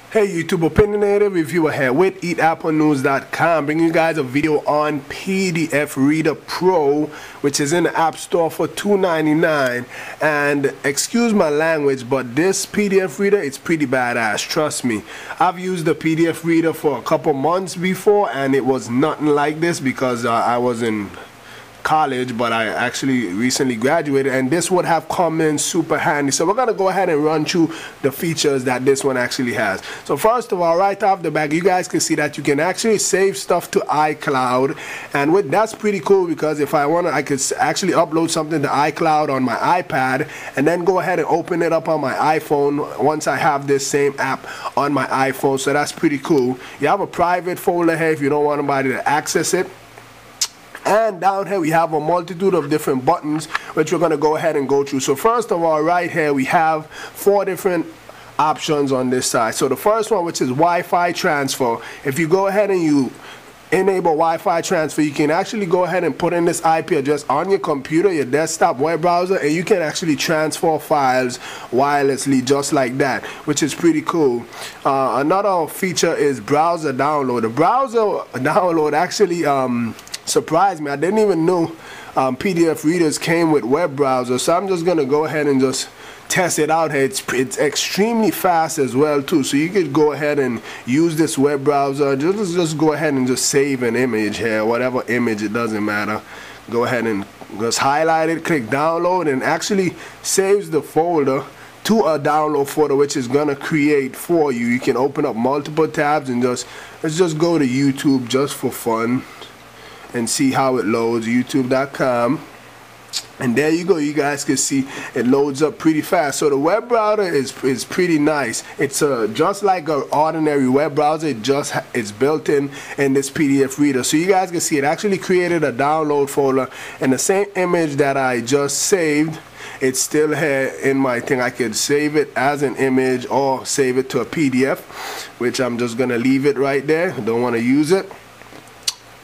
Hey YouTube, opinionated reviewer here with EatAppleNews.com, bringing you guys a video on PDF Reader Pro, which is in the App Store for $2.99. And excuse my language, but this PDF Reader, it's pretty badass, trust me. I've used the PDF Reader for a couple months before, and it was nothing like this because I was in college, but I actually recently graduated, and this would have come in super handy. So we're gonna go ahead and run through the features that this one actually has. So first of all, right off the back, you guys can see that you can actually save stuff to iCloud, and that's pretty cool because if I want to, I could actually upload something to iCloud on my iPad and then go ahead and open it up on my iPhone once I have this same app on my iPhone. So that's pretty cool. You have a private folder here if you don't want anybody to access it. And down here we have a multitude of different buttons which we're going to go ahead and go through. So first of all, right here we have 4 different options on this side. So the first one, which is Wi-Fi transfer. If you go ahead and you enable Wi-Fi transfer, you can actually go ahead and put in this IP address on your computer, your desktop web browser, and you can actually transfer files wirelessly just like that, which is pretty cool. Another feature is browser download. The browser download actually surprised me. I didn't even know PDF readers came with web browsers, so I'm just gonna go ahead and just test it out here. It's extremely fast as well too, so you could go ahead and use this web browser. Just go ahead and just save an image here, whatever image, it doesn't matter. Go ahead and just highlight it, click download, and actually saves the folder to a download folder which is gonna create for you. You can open up multiple tabs and let's just go to YouTube just for fun and see how it loads. YouTube.com, and there you go. You guys can see it loads up pretty fast. So the web browser is pretty nice. It's just like an ordinary web browser. It's built in this PDF reader. So you guys can see it actually created a download folder, and the same image that I just saved, it's still here in my thing. I could save it as an image or save it to a PDF, which I'm just gonna leave it right there. I don't want to use it.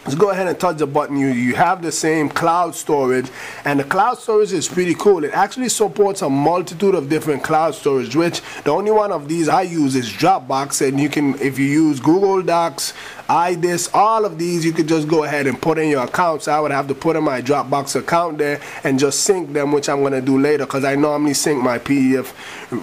Let's go ahead and touch the button. You have the same cloud storage, and the cloud storage is pretty cool. It actually supports a multitude of different cloud storage, which the only one of these I use is Dropbox. And you can, if you use Google Docs, iDisk, all of these, you could just go ahead and put in your accounts. I would have to put in my Dropbox account there and just sync them, which I'm going to do later because I normally sync my PDF,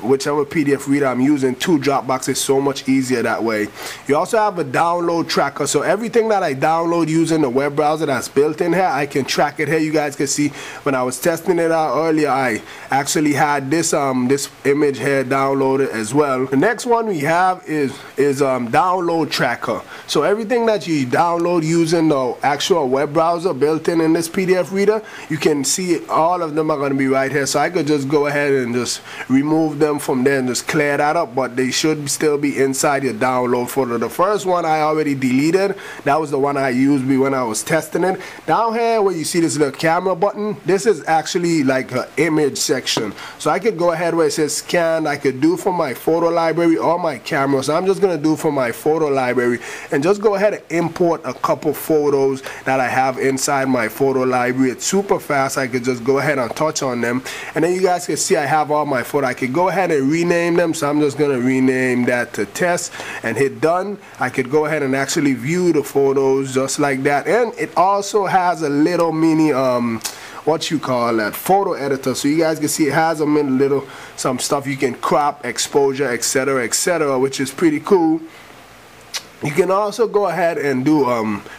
whichever PDF reader I'm using, to Dropbox. Is so much easier that way. You also have a download tracker, so everything that I download using the web browser that's built in here, I can track it here. You guys can see when I was testing it out earlier, I actually had this this image here downloaded as well. The next one we have is download tracker. So everything that you download using the actual web browser built in this PDF reader, you can see all of them are going to be right here. So I could just go ahead and just remove them from there and just clear that up, but they should still be inside your download folder. The first one I already deleted. That was the one I used when I was testing it. Down here where you see this little camera button, this is actually like an image section. So I could go ahead where it says scan. I could do for my photo library or my camera. So I'm just going to do for my photo library and just go ahead and import a couple photos that I have inside my photo library. It's super fast. I could just go ahead and touch on them, and then you guys can see I have all my photos. I could go ahead and rename them, so I'm just going to rename that to test and hit done. I could go ahead and actually view the photos just like that, and it also has a little mini what you call that, photo editor. So you guys can see it has a little some stuff you can crop, exposure, etc., etc., which is pretty cool. You can also go ahead and do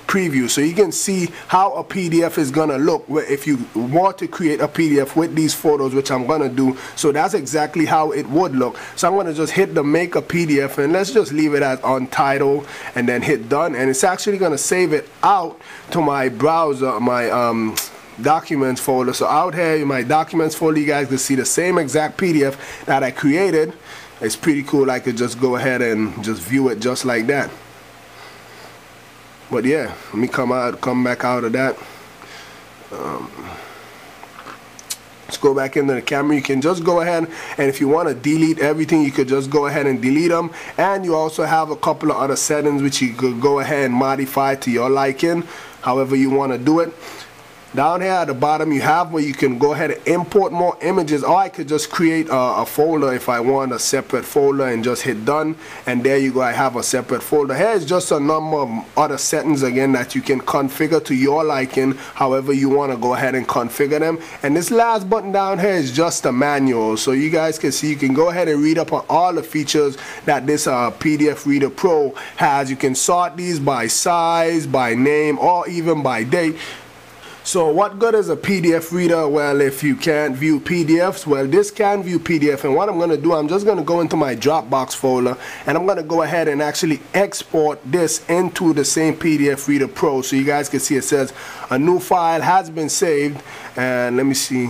preview, so you can see how a PDF is gonna look if you want to create a PDF with these photos, which I'm gonna do. So that's exactly how it would look. So I'm gonna just hit the make a PDF, and let's just leave it as untitled, and then hit done, and it's actually gonna save it out to my browser, my documents folder. So out here in my documents folder, you guys can see the same exact PDF that I created. It's pretty cool. I could just go ahead and just view it just like that. But yeah, let me come back out of that. Let's go back into the camera. You can just go ahead, and if you want to delete everything, you could just go ahead and delete them. And you also have a couple of other settings which you could go ahead and modify to your liking, however you want to do it. Down here at the bottom you have where you can go ahead and import more images, or I could just create a folder if I want a separate folder and just hit done, and there you go, I have a separate folder. Here is just a number of other settings again that you can configure to your liking, however you want to go ahead and configure them. And this last button down here is just a manual, so you guys can see you can go ahead and read up on all the features that this PDF Reader Pro has. You can sort these by size, by name, or even by date. So what good is a PDF reader? Well, if you can't view PDFs, well, this can view PDF. And what I'm going to do, I'm just going to go into my Dropbox folder, and I'm going to go ahead and actually export this into the same PDF Reader Pro. So you guys can see it says a new file has been saved. And let me see,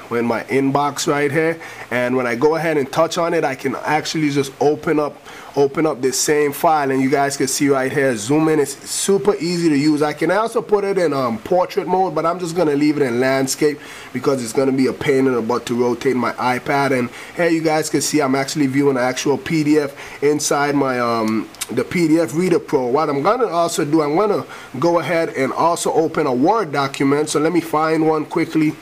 we're in my inbox right here, and when I go ahead and touch on it, I can actually just open up this same file, and you guys can see right here, zoom in. It's super easy to use. I can also put it in portrait mode, but I'm just gonna leave it in landscape because it's gonna be a pain in the butt to rotate my iPad. And here you guys can see I'm actually viewing the actual PDF inside my the PDF Reader Pro. What I'm gonna also do, I'm gonna go ahead and also open a Word document. So let me find one quickly.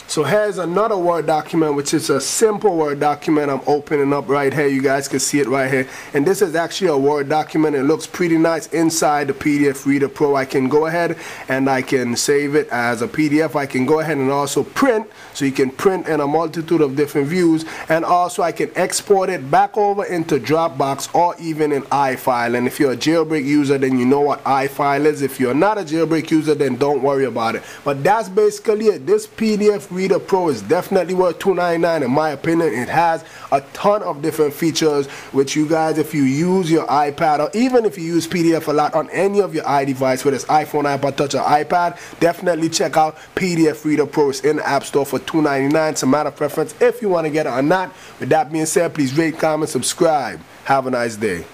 So here's another Word document, which is a simple Word document I'm opening up right here. You guys can see it right here. And this is actually a Word document. It looks pretty nice inside the PDF Reader Pro. I can go ahead and I can save it as a PDF. I can go ahead and also print. So you can print in a multitude of different views. And also I can export it back over into Dropbox or even in iFile. And if you're a jailbreak user, then you know what iFile is. If you're not a jailbreak user, then don't worry about it. But that's basically it. This PDF Reader Pro is definitely worth $299 in my opinion. It has a ton of different features which you guys, if you use your iPad or even if you use PDF a lot on any of your iDevice, whether it's iPhone, iPod Touch, or iPad, definitely check out PDF Reader Pro. It's in the App Store for $299. It's a matter of preference if you want to get it or not. With that being said, please rate, comment, subscribe. Have a nice day.